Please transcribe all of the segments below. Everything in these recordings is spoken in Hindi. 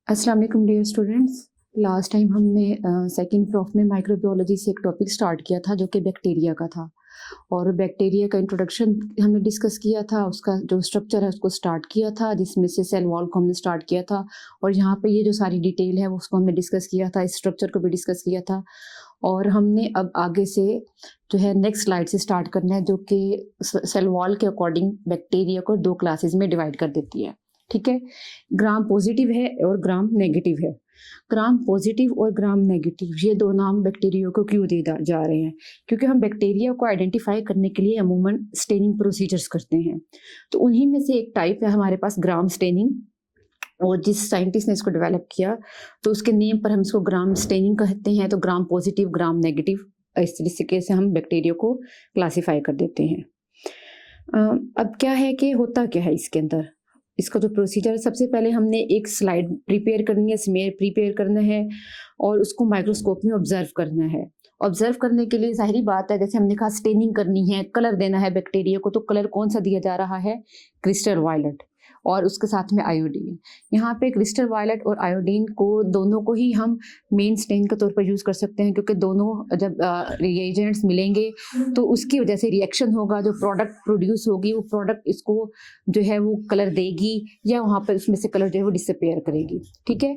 अस्सलाम वालेकुम डियर स्टूडेंट्स। लास्ट टाइम हमने सेकंड प्रॉफ में माइक्रोबायोलॉजी से एक टॉपिक स्टार्ट किया था जो कि बैक्टीरिया का था, और बैक्टीरिया का इंट्रोडक्शन हमने डिस्कस किया था, उसका जो स्ट्रक्चर है उसको स्टार्ट किया था, जिसमें से सेल वॉल को हमने स्टार्ट किया था। और यहाँ पे ये जो सारी डिटेल है उसको हमने डिस्कस किया था, इस स्ट्रक्चर को भी डिस्कस किया था। और हमने अब आगे से जो है नेक्स्ट स्लाइड से स्टार्ट करना है, जो कि सेल वॉल के अकॉर्डिंग बैक्टीरिया को दो क्लासेस में डिवाइड कर देती है। ठीक है, ग्राम पॉजिटिव है और ग्राम नेगेटिव है। ग्राम पॉजिटिव और ग्राम नेगेटिव ये दो नाम बैक्टीरिया को क्यों दिए जा रहे हैं? क्योंकि हम बैक्टीरिया को आइडेंटिफाई करने के लिए अमूमन स्टेनिंग प्रोसीजर्स करते हैं। तो उन्हीं में से एक टाइप है हमारे पास ग्राम स्टेनिंग, और जिस साइंटिस्ट ने इसको डेवलप किया तो उसके नेम पर हम इसको ग्राम स्टेनिंग कहते हैं। तो ग्राम पॉजिटिव, ग्राम नेगेटिव, इस तरीके से हम बैक्टीरिया को क्लासीफाई कर देते हैं। अब क्या है कि होता क्या है इसके अंदर, इसका जो प्रोसीजर है, सबसे पहले हमने एक स्लाइड प्रिपेयर करनी है, स्मेयर प्रिपेयर करना है और उसको माइक्रोस्कोप में ऑब्जर्व करना है। ऑब्जर्व करने के लिए जाहिर बात है, जैसे हमने कहा स्टेनिंग करनी है, कलर देना है बैक्टीरिया को, तो कलर कौन सा दिया जा रहा है? क्रिस्टल वायलेट, और उसके साथ में आयोडीन। यहाँ पे क्रिस्टल वायलेट और आयोडीन को दोनों को ही हम मेन स्टेन के तौर पर यूज़ कर सकते हैं, क्योंकि दोनों जब रिएजेंट्स मिलेंगे तो उसकी वजह से रिएक्शन होगा, जो प्रोडक्ट प्रोड्यूस होगी वो प्रोडक्ट इसको जो है वो कलर देगी, या वहाँ पर उसमें से कलर जो है वो डिसअपेयर करेगी। ठीक है,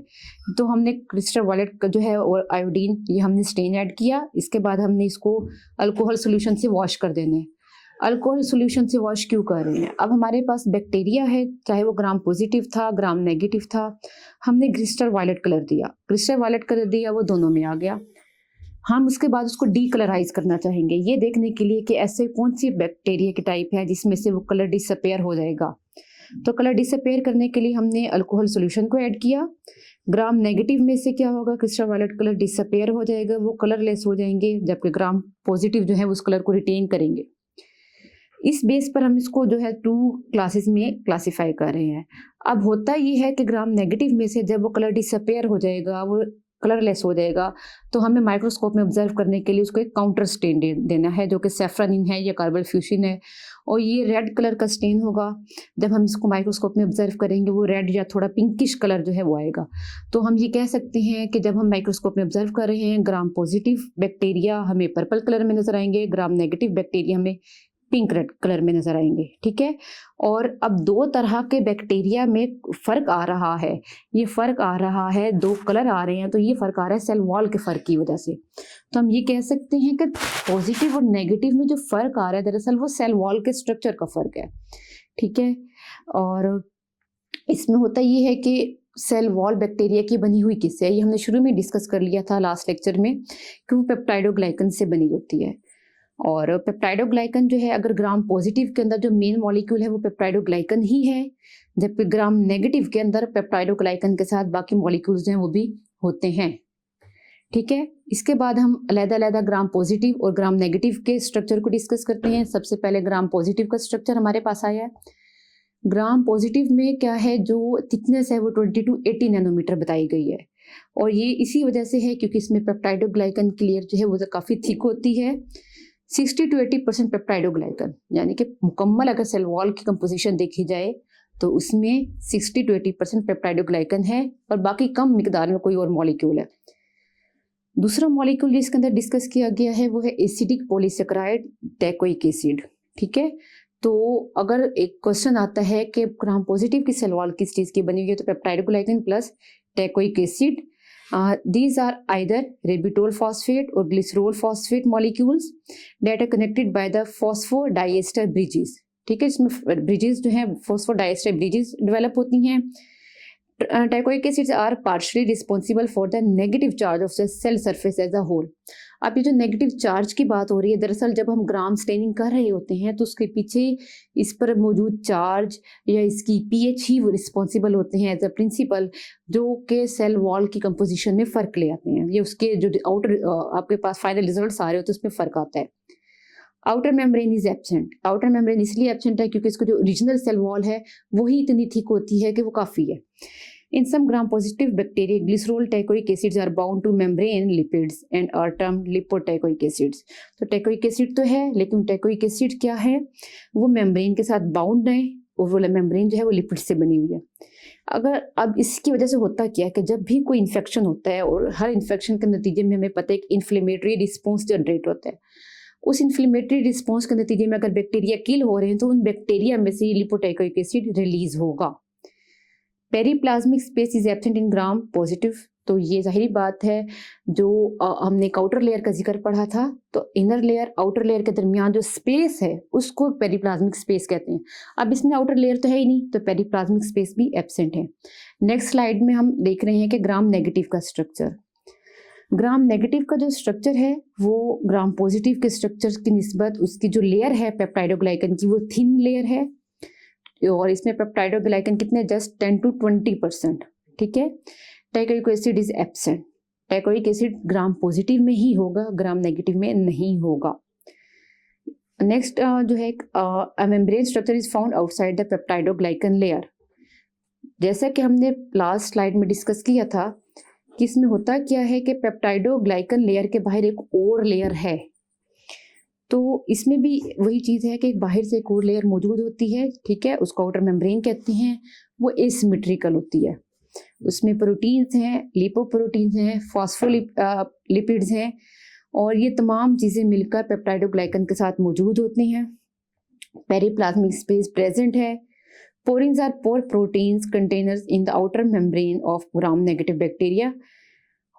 तो हमने क्रिस्टल वायलेट का जो है और आयोडीन ये हमने स्टेन ऐड किया। इसके बाद हमने इसको अल्कोहल सोल्यूशन से वॉश कर देना है। अल्कोहल सॉल्यूशन से वॉश क्यों कर रहे हैं? अब हमारे पास बैक्टीरिया है, चाहे वो ग्राम पॉजिटिव था, ग्राम नेगेटिव था, हमने क्रिस्टल वायलेट कलर दिया, क्रिस्टल वायलेट कलर दिया, वो दोनों में आ गया। हम उसके बाद उसको डीकलराइज करना चाहेंगे, ये देखने के लिए कि ऐसे कौन सी बैक्टीरिया की टाइप है जिसमें से वो कलर डिसअपेयर हो जाएगा। तो कलर डिसअपेयर करने के लिए हमने अल्कोहल सोल्यूशन को ऐड किया। ग्राम नेगेटिव में से क्या होगा? क्रिस्टल वायलेट कलर डिसअपेयर हो जाएगा, वो कलरलेस हो जाएंगे, जबकि ग्राम पॉजिटिव जो है उस कलर को रिटेन करेंगे। इस बेस पर हम इसको जो है 2 क्लासेस में क्लासिफाई कर रहे हैं। अब होता ये है कि ग्राम नेगेटिव में से जब वो कलर डिसअपेयर हो जाएगा, वो कलरलेस हो जाएगा, तो हमें माइक्रोस्कोप में ऑब्जर्व करने के लिए उसको एक काउंटर स्टेन देना है, जो कि सैफ्रनिन है या कार्बल फ्यूशिन है, और ये रेड कलर का स्टेन होगा। जब हम इसको माइक्रोस्कोप में ऑब्जर्व करेंगे वो रेड या थोड़ा पिंकिश कलर जो है वो आएगा। तो हम ये कह सकते हैं कि जब हम माइक्रोस्कोप में ऑब्जर्व कर रहे हैं, ग्राम पॉजिटिव बैक्टीरिया हमें पर्पल कलर में नजर आएंगे, ग्राम नेगेटिव बैक्टीरिया हमें पिंक रेड कलर में नजर आएंगे। ठीक है, और अब दो तरह के बैक्टीरिया में फर्क आ रहा है, ये फर्क आ रहा है, दो कलर आ रहे हैं, तो ये फर्क आ रहा है सेल वॉल के फर्क की वजह से। तो हम ये कह सकते हैं कि पॉजिटिव और नेगेटिव में जो फर्क आ रहा है दरअसल वो सेल वॉल के स्ट्रक्चर का फर्क है। ठीक है, और इसमें होता ये है कि सेल वॉल बैक्टीरिया की बनी हुई किससे है, ये हमने शुरू में डिस्कस कर लिया था लास्ट लेक्चर में, कि वो पेप्टाइडोग्लाइकन से बनी होती है। और पेप्टाइडोग्लाइकन जो है, अगर ग्राम पॉजिटिव के अंदर जो मेन मॉलिक्यूल है वो पेप्टाइडोग्लाइकन ही है, जबकि ग्राम नेगेटिव के अंदर पेप्टाइडोग्लाइकन के साथ बाकी मॉलिक्यूल्स जो हैं वो भी होते हैं। ठीक है, इसके बाद हम अलग-अलग ग्राम पॉजिटिव और ग्राम नेगेटिव के स्ट्रक्चर को डिस्कस करते हैं। सबसे पहले ग्राम पॉजिटिव का स्ट्रक्चर हमारे पास आया है। ग्राम पॉजिटिव में क्या है, जो थिकनेस है वो 20 to 80 नैनोमीटर बताई गई है, और ये इसी वजह से है क्योंकि इसमें पेप्टाइडोग्लाइकन की लेयर जो है वो काफ़ी थिक होती है। 60 to 80% पेप्टाइडोग्लाइकन, यानी कि मुकम्मल अगर सेल वॉल की कंपोजिशन देखी जाए तो उसमें 60 to 80% पेप्टाइडोग्लाइकन है, और बाकी कम मिकदार में कोई और मॉलिक्यूल है। दूसरा मॉलिक्यूल जिसके अंदर डिस्कस किया गया है वो है एसिडिक पॉलीसेकेराइड टेकोइक एसिड। ठीक है, तो अगर एक क्वेश्चन आता है कि ग्राम पॉजिटिव की सेल वॉल किस चीज़ की बनी हुई है, तो peptidoglycan plus teichoic acid. These are either ribitol phosphate or glycerol phosphate molecules that are connected by the phosphodiester bridges. ठीक है, इसमें ब्रिजेस जो हैं phosphodiester bridges डेवलप होती हैं। Teichoic acids are partially responsible for the negative charge of the cell surface as a whole. अब ये जो नेगेटिव चार्ज की बात हो रही है, दरअसल जब हम ग्राम स्टेनिंग कर रहे होते हैं तो उसके पीछे इस पर मौजूद चार्ज या इसकी पीएच ही वो रिस्पॉन्सिबल होते हैं एज अ प्रिंसिपल, जो कि सेल वॉल की कंपोजिशन में फ़र्क ले आते हैं। ये उसके जो आउटर आपके पास फाइनल रिजल्ट्स आ रहे होते हैं उसमें फ़र्क आता है। Outer membrane is absent. Outer membrane इसलिए एब्सेंट है क्योंकि इसको जो ओरिजिनल सेल वॉल है वही इतनी थिक होती है कि वो काफ़ी है। In some gram-positive bacteria, glycerol teichoic acids are bound to membrane lipids and are termed lipoteichoic acids. तो teichoic acid तो है, लेकिन teichoic acid क्या है, वो मेम्ब्रेन के साथ बाउंड है, और वो मेम्ब्रेन जो है वो लिपिड से बनी हुई है। अगर अब इसकी वजह से होता क्या है कि जब भी कोई इन्फेक्शन होता है और हर इन्फेक्शन के नतीजे में हमें पता है कि इन्फ्लेमेटरी रिस्पॉन्स जनरेट होता है, उस इन्फ्लेमेटरी रिस्पॉन्स के नतीजे में अगर बैक्टीरिया किल हो रहे हैं तो उन बैक्टीरिया में से लिपोटेकोइक एसिड रिलीज होगा। Periplasmic space is absent in gram positive, तो ये जाहिर बात है जो हमने एक आउटर लेयर का जिक्र पढ़ा था, तो इनर लेयर आउटर लेयर के दरमियान जो स्पेस है उसको पेरीप्लाज्मिक स्पेस कहते हैं। अब इसमें आउटर लेयर तो है ही नहीं, तो पेरीप्लाज्मिक स्पेस भी एब्सेंट है। नेक्स्ट स्लाइड में हम देख रहे हैं कि ग्राम नेगेटिव का स्ट्रक्चर। ग्राम नेगेटिव का जो स्ट्रक्चर है वो ग्राम पॉजिटिव के स्ट्रक्चर की निस्बत उसकी जो लेयर है पेप्टाइडोग्लाइकन की वो थिन लेयर है, और इसमें पेप्टाइडोग्लाइकन कितने, जस्ट 10 to 20%। ठीक है, teichoic acid is absent. Teichoic acid gram positive में ही होगा, ग्राम नेगेटिव में नहीं होगा। नेक्स्ट जो है membrane structure is found outside the peptidoglycan layer. जैसा कि हमने लास्ट स्लाइड में डिस्कस किया था कि इसमें होता क्या है कि पेप्टाइडोग्लाइकन लेयर के बाहर एक और लेयर है, तो इसमें भी वही चीज़ है कि बाहर से एक और लेयर मौजूद होती है। ठीक है, उसको आउटर मेम्ब्रेन कहते हैं। वो एसिमेट्रिकल होती है, उसमें प्रोटीन्स हैं, लिपोप्रोटीन्स हैं, फॉस्फोलिपिड्स हैं, और ये तमाम चीज़ें मिलकर पेप्टाइडोग्लाइकन के साथ मौजूद होती हैं। पेरीप्लाज्मिक स्पेस प्रेजेंट है। Porins are pore proteins containers in the outer membrane of gram negative bacteria.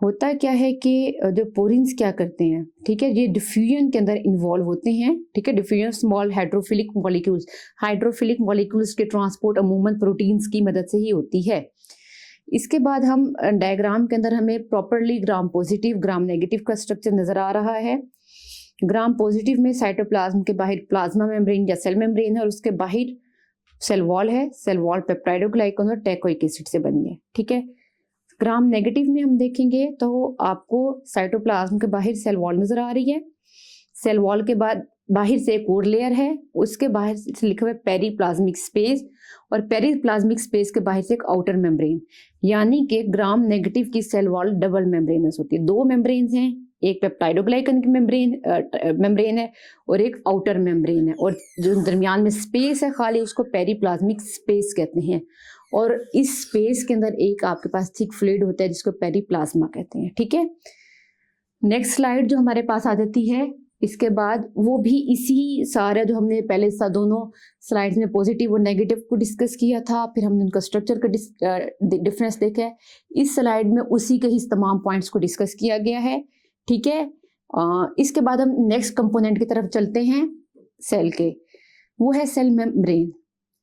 होता क्या है कि जो पोरिन्स क्या करते हैं, ठीक है, ये डिफ्यूजन के अंदर इन्वॉल्व होते हैं। ठीक है, डिफ्यूजन स्मॉल हाइड्रोफिलिक मॉलिक्यूल्स के ट्रांसपोर्ट अमूमन प्रोटीन्स की मदद से ही होती है। इसके बाद हम डायग्राम के अंदर हमें properly gram positive gram negative का स्ट्रक्चर नजर आ रहा है। ग्राम पॉजिटिव में साइटोप्लाज्म के बाहर प्लाज्मा मेम्ब्रेन या सेल मेम्ब्रेन है, और उसके बाहर सेल वॉल है। सेल वॉल पेप्टाइडोग्लाइकन और टेकोइक एसिड से बनी है। ठीक है, ग्राम नेगेटिव में हम देखेंगे तो आपको साइटोप्लाज्म के बाहर सेल वॉल नजर आ रही है। सेल वॉल के बाद बाहर से एक और लेयर है, उसके बाहर से लिखा हुआ है पेरीप्लाज्मिक स्पेस, और पेरीप्लाज्मिक स्पेस के बाहर से एक आउटर मेम्ब्रेन, यानी कि ग्राम नेगेटिव की सेल वॉल डबल मेम्ब्रेनस होती है। दो मेम्ब्रेन्स हैं, एक पेप्टाइडोग्लाइकन की मेम्ब्रेन है और एक आउटर मेम्ब्रेन है, और जो दरमियान में स्पेस है खाली उसको पेरीप्लाज्मिक स्पेस कहते हैं। और इस स्पेस के अंदर एक आपके पास थिक फ्लूइड होता है जिसको पेरीप्लाज्मा कहते हैं। ठीक है, नेक्स्ट स्लाइड जो हमारे पास आ जाती है, इसके बाद वो भी इसी सारा जो हमने पहले दोनों स्लाइड्स में पॉजिटिव और नेगेटिव को डिस्कस किया था, फिर हमने उनका स्ट्रक्चर का डिफरेंस देखा है। इस स्लाइड में उसी के ही तमाम पॉइंट्स को डिस्कस किया गया है। ठीक है, इसके बाद हम नेक्स्ट कंपोनेंट की तरफ चलते हैं सेल के, वो है सेल मेम्ब्रेन।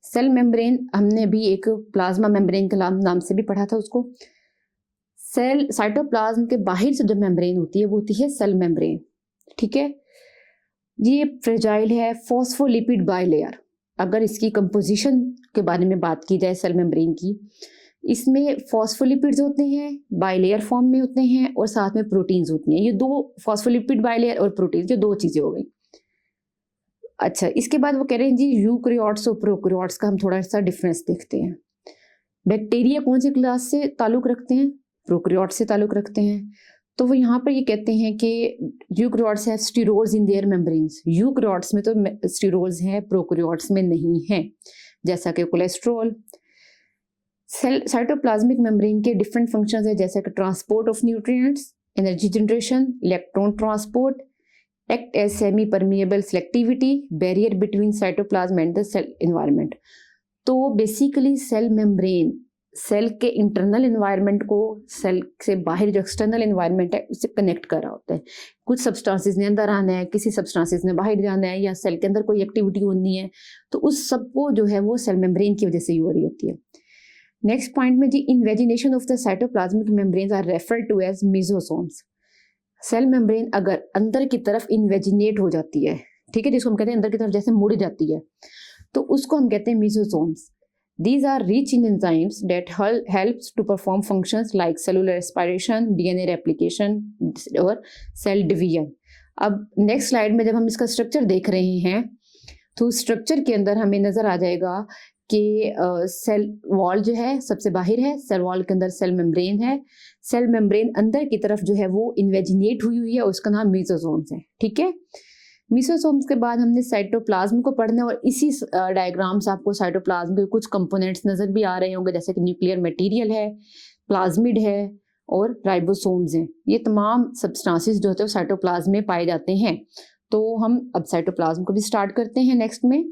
सेल मेम्ब्रेन हमने भी एक प्लाज्मा मेम्ब्रेन के नाम से भी पढ़ा था उसको। सेल साइटोप्लाज्म के बाहर से जो मेम्ब्रेन होती है वो होती है सेल मेम्ब्रेन। ठीक है, ये फ्रेजाइल है, फॉस्फोलिपिड बाइलेयर। अगर इसकी कंपोजिशन के बारे में बात की जाए सेल मेम्ब्रेन की, इसमें फॉस्फोलिपिड्स होते हैं, बाइलेयर फॉर्म में होते हैं, और साथ में प्रोटीन्स होती हैं। ये दो, फॉस्फोलिपिड बाइलेयर और प्रोटीन्स, ये दो चीजें हो गई। अच्छा, इसके बाद वो कह रहे हैं जी यूकैरियोट्स और प्रोकैरियोट्स का हम थोड़ा सा डिफरेंस देखते हैं। बैक्टीरिया कौन सी क्लास से ताल्लुक रखते हैं? प्रोकैरियोट्स से ताल्लुक रखते हैं। तो वो यहाँ पर ये कहते हैं कि eukaryotes have sterols in their membranes. Eukaryotes में तो स्टीरोल्स हैं, प्रोकैरियोट्स में नहीं है, जैसा कि कोलेस्ट्रॉल। सेल साइटोप्लाज्मिक मेम्ब्रेन के डिफरेंट फंक्शंस है, जैसे कि transport of nutrients, energy generation, electron transport, act as semi permeable selectivity, barrier between cytoplasm and the cell environment. तो बेसिकली सेल मेम्ब्रेन सेल के इंटरनल एनवायरनमेंट को सेल से बाहर जो एक्सटर्नल एनवायरनमेंट है उससे कनेक्ट कर रहा होता है। कुछ सब्सटेंसेस ने अंदर आना है, किसी सब्सटेंसेस ने बाहर जाना है, या सेल के अंदर कोई एक्टिविटी होनी है, तो उस सबको जो है वो सेल मेम्ब्रेन की वजह से ही हो रही होती है। नेक्स्ट पॉइंट में जी, invagination of the cytoplasmic membranes are referred to as mesosomes. Cell membrane अगर अंदर की तरफ इन्वेजिनेट हो जाती है, ठीक है, जिसको हम कहते हैं अंदर की तरफ जैसे मुड़ जाती है, तो उसको हम कहते हैं मेसोसोम्स। These are rich in enzymes that helps to perform functions like cellular respiration, DNA replication और cell division। अब नेक्स्ट स्लाइड में जब हम इसका स्ट्रक्चर देख रहे हैं, तो स्ट्रक्चर के अंदर हमें नजर आ जाएगा कि सेल वॉल जो है सबसे बाहर है, सेल वॉल के अंदर सेल मेम्ब्रेन है, सेल मेम्ब्रेन अंदर की तरफ जो है वो इन्वेजिनेट हुई है, उसका नाम मेसोसोम्स है। ठीक है, मीसोसोम्स के बाद हमने साइटोप्लाज्म को पढ़ना है और इसी डायग्राम से आपको साइटोप्लाज्म के कुछ कंपोनेंट्स नजर भी आ रहे होंगे, जैसे कि न्यूक्लियर मटेरियल है, प्लाज्मिड है और राइबोसोम्स हैं। ये तमाम सब्सटेंसेस जो होते हैं साइटोप्लाज्म में पाए जाते हैं। तो हम अब साइटोप्लाज्म को भी स्टार्ट करते हैं। नेक्स्ट में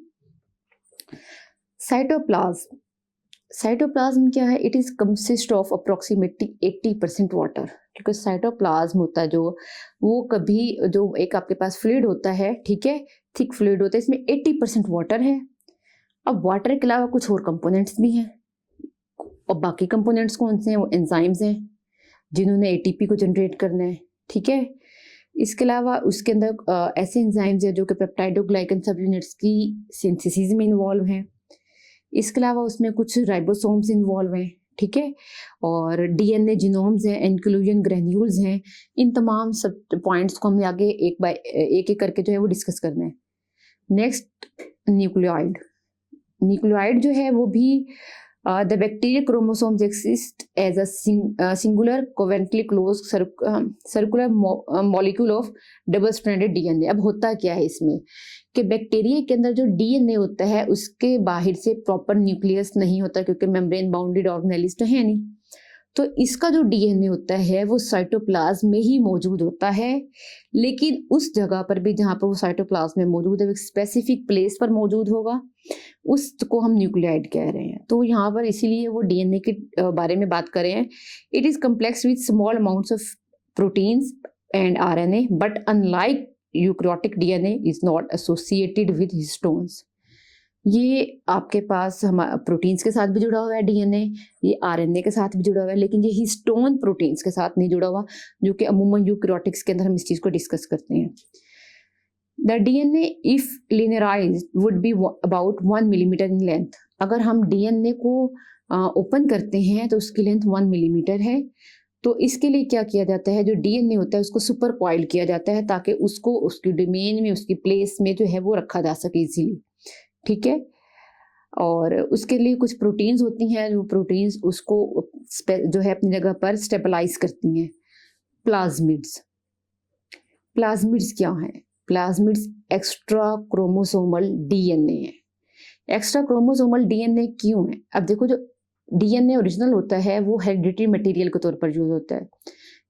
साइटोप्लाज्म। साइटोप्लाज्म क्या है? It is consist of approximately 80% water, क्योंकि साइटोप्लाज्म होता है जो वो कभी जो एक आपके पास फ्लूइड होता है, ठीक है, थिक फ्लूइड होता है, इसमें 80% वाटर है। अब वाटर के अलावा कुछ और कंपोनेंट्स भी हैं, और बाकी कंपोनेंट्स कौन से हैं? वो एंजाइम्स हैं जिन्होंने एटीपी को जनरेट करना है, ठीक है। इसके अलावा उसके अंदर ऐसे एंजाइम्स हैं जो कि पेप्टाइडोग्लाइकन सब यूनिट्स की सिंथेसिस में इन्वॉल्व हैं। इसके अलावा उसमें कुछ राइबोसोम्स इन्वॉल्व हैं, ठीक है, और डीएनए जीनोम्स हैं, इंक्लूजन ग्रेन्यूल्स हैं। इन तमाम सब पॉइंट्स को हमने आगे एक एक करके जो है वो डिस्कस करना है। Next nucleoid. न्यूक्लियोइड जो है वो भी the bacterial chromosomes exist as a singular covalently closed circular molecule of double stranded DNA. अब होता क्या है इसमें कि बैक्टीरिया के अंदर जो डीएनए होता है उसके बाहर से प्रॉपर न्यूक्लियस नहीं होता, क्योंकि मेम्ब्रेन बाउंडेड ऑर्गेनेल्स तो है नहीं। तो इसका जो डीएनए होता है वो साइटोप्लाज्म में ही मौजूद होता है, लेकिन उस जगह पर भी जहाँ पर वो साइटोप्लाज्म में मौजूद है, एक स्पेसिफिक प्लेस पर मौजूद होगा, उसको हम न्यूक्लियोइड कह रहे हैं। तो यहाँ पर इसीलिए वो डीएनए के बारे में बात कर रहे हैं। It is complex with small amounts of proteins and RNA, but unlike eukaryotic DNA is not associated with histones. ये आपके पास हम प्रोटीन्स के साथ भी जुड़ा हुआ है डीएनए, ये आरएनए के साथ भी जुड़ा हुआ है, लेकिन ये हिस्टोन प्रोटीन्स के साथ नहीं जुड़ा हुआ, जो कि अमूमन यूकैरियोटिक्स के अंदर हम इस चीज को डिस्कस करते हैं। The DNA if linearised would be about 1 millimetre in length. अगर हम डीएनए को ओपन करते हैं तो उसकी लेंथ 1 मिलीमीटर है। तो इसके लिए क्या किया जाता है, जो डीएनए होता है उसको सुपर कॉइल किया जाता है ताकि उसको उसकी डोमेन में, उसकी प्लेस में जो है वो रखा जा सके इजीली, ठीक है। और उसके लिए कुछ प्रोटीन्स होती हैं, जो प्रोटीन्स उसको जो है अपनी जगह पर स्टेबलाइज करती हैं। प्लाज्मिड्स। प्लाज्मिड्स क्या हैं? प्लाज्मिड्स एक्स्ट्रा क्रोमोसोमल डीएनए है। एक्स्ट्रा क्रोमोसोमल डीएनए क्यों है? अब देखो, जो डीएनए ओरिजिनल होता है वो हेरिडिटरी मटेरियल के तौर पर यूज होता है।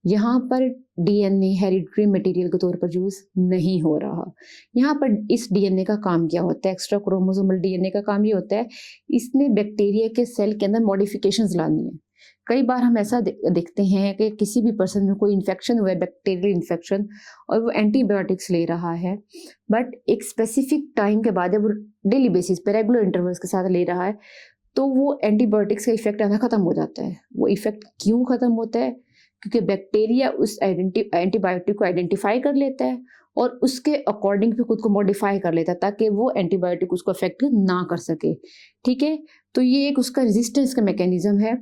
यहाँ पर डीएनए हेरिडिटरी मटेरियल के तौर पर यूज नहीं हो रहा। यहाँ पर इस डीएनए का काम क्या होता है? एक्स्ट्रा क्रोमोसोमल डीएनए का काम ये होता है, इसने बैक्टीरिया के सेल के अंदर मॉडिफिकेशंस लानी है। कई बार हम ऐसा देखते हैं कि किसी भी पर्सन में कोई इन्फेक्शन हुआ है, बैक्टीरियल इन्फेक्शन, और वो एंटीबायोटिक्स ले रहा है, बट एक स्पेसिफिक टाइम के बाद जब वो डेली बेसिस पे रेगुलर इंटरवल्स के साथ ले रहा है, तो वो एंटीबायोटिक्स का इफेक्ट आना खत्म हो जाता है। वो इफेक्ट क्यों खत्म होता है? क्योंकि बैक्टीरिया उस एंटीबायोटिक को आइडेंटिफाई कर लेता है और उसके अकॉर्डिंग फिर खुद को मॉडिफाई कर लेता है ताकि वो एंटीबायोटिक उसको अफेक्ट ना कर सके, ठीक है। तो ये एक उसका रेजिस्टेंस का मैकेनिज्म है।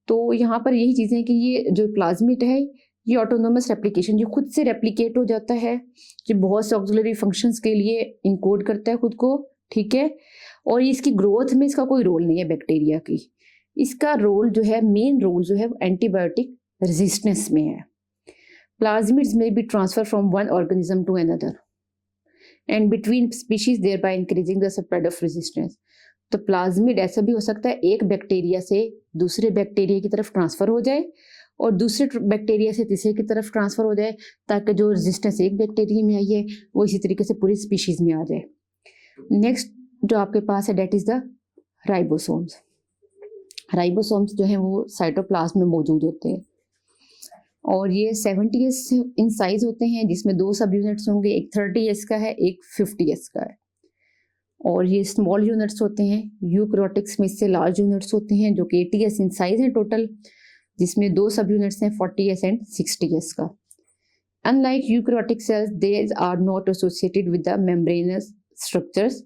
तो यहाँ पर यही चीज़ें कि ये जो प्लाज्मिड है ये ऑटोनोमस रेप्लिकेशन, जो खुद से रेप्लिकेट हो जाता है, जो बहुत से ऑक्सिलरी फंक्शंस के लिए इनकोड करता है खुद को, ठीक है। और इसकी ग्रोथ में इसका कोई रोल नहीं है बैक्टीरिया की। इसका रोल जो है, मेन रोल जो है, एंटीबायोटिक रेजिस्टेंस में है। प्लाज्मिड्स में be transfer from one organism to another and between species thereby increasing the spread of resistance. तो प्लाज्मिड ऐसा भी हो सकता है एक बैक्टीरिया से दूसरे बैक्टीरिया की तरफ ट्रांसफर हो जाए और दूसरे बैक्टीरिया से तीसरे की तरफ ट्रांसफर हो जाए, ताकि जो रेजिस्टेंस एक बैक्टीरिया में आई है वो इसी तरीके से पूरी स्पीशीज में आ जाए। नेक्स्ट जो आपके पास है that is the ribosomes. Ribosomes जो है वो साइटोप्लाज्म में मौजूद होते हैं और ये 70s इन साइज होते हैं, जिसमें 2 सब यूनिट्स होंगे, एक 30s का है, एक 50s का है। और ये स्मॉल यूनिट्स होते हैं। यूकैरियोटिक्स में इससे लार्ज यूनिट्स होते हैं जो कि 80s इन साइज हैं टोटल, जिसमें 2 सब यूनिट्स हैं, 40s एंड 60s का। Unlike eukaryotic cells, they are not associated with the membranous structures.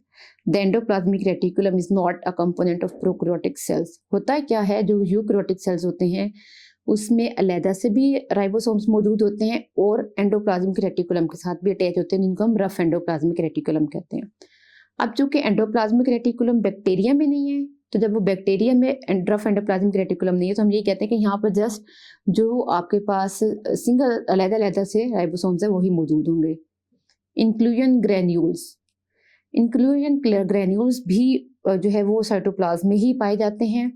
The endoplasmic reticulum is not a component of prokaryotic cells. होता है क्या है, जो यूकैरियोटिक सेल्स होते हैं उसमें अलहदा से भी राइबोसोम्स मौजूद होते हैं और एंडोप्लाज्मिक रेटिकुलम के साथ भी अटैच होते हैं, जिनको हम रफ एंडोप्लाज्मिक रेटिकुलम कहते हैं। अब चूंकि एंडोप्लाज्मिक रेटिकुलम बैक्टीरिया में नहीं है, तो जब वो बैक्टीरिया में रफ एंडोप्लाज्मिक रेटिकुलम नहीं है, तो हम ये कहते हैं कि यहाँ पर जस्ट जो आपके पास सिंगल अलहदा से राइबोसोम्स है वही मौजूद होंगे। Inclusion granules. इंक्लूजन ग्रैन्यूल्स भी जो है वो साइटोप्लाज्म में ही पाए जाते हैं।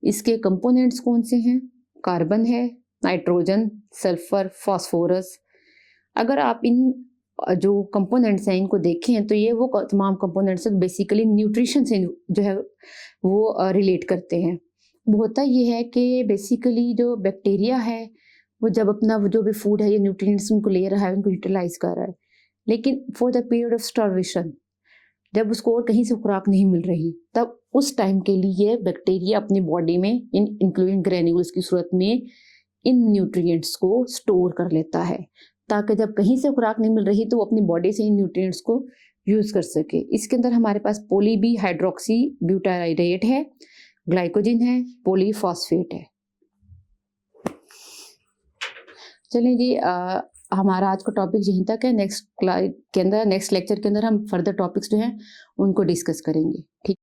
इसके कंपोनेंट्स कौन से हैं? कार्बन है, नाइट्रोजन, सल्फर, फास्फोरस। अगर आप इन जो कंपोनेंट्स हैं इनको देखें तो ये वो तमाम कंपोनेंट्स बेसिकली न्यूट्रिशन से जो है वो रिलेट करते हैं। वो होता ये है कि बेसिकली जो बैक्टीरिया है वो जब अपना जो भी फूड है, ये न्यूट्रिएंट्स उनको ले रहा है, उनको यूटिलाइज कर रहा है, लेकिन for the period of starvation, जब उसको और कहीं से खुराक नहीं मिल रही, तब उस टाइम के लिए बैक्टीरिया अपनी बॉडी में इन इंक्लूडिंग ग्रेन्यूल्स की सूरत में इन न्यूट्रिएंट्स को स्टोर कर लेता है, ताकि जब कहीं से खुराक नहीं मिल रही तो वो अपनी बॉडी से इन न्यूट्रिएंट्स को यूज कर सके। इसके अंदर हमारे पास पॉली हाइड्रोक्सी ब्यूटाराइडेट है, ग्लाइकोजिन है, पॉलीफॉस्फेट है। चलिए जी, हमारा आज का टॉपिक यहीं तक है। नेक्स्ट लेक्चर के अंदर हम फर्दर टॉपिक्स जो हैं उनको डिस्कस करेंगे। ठीक।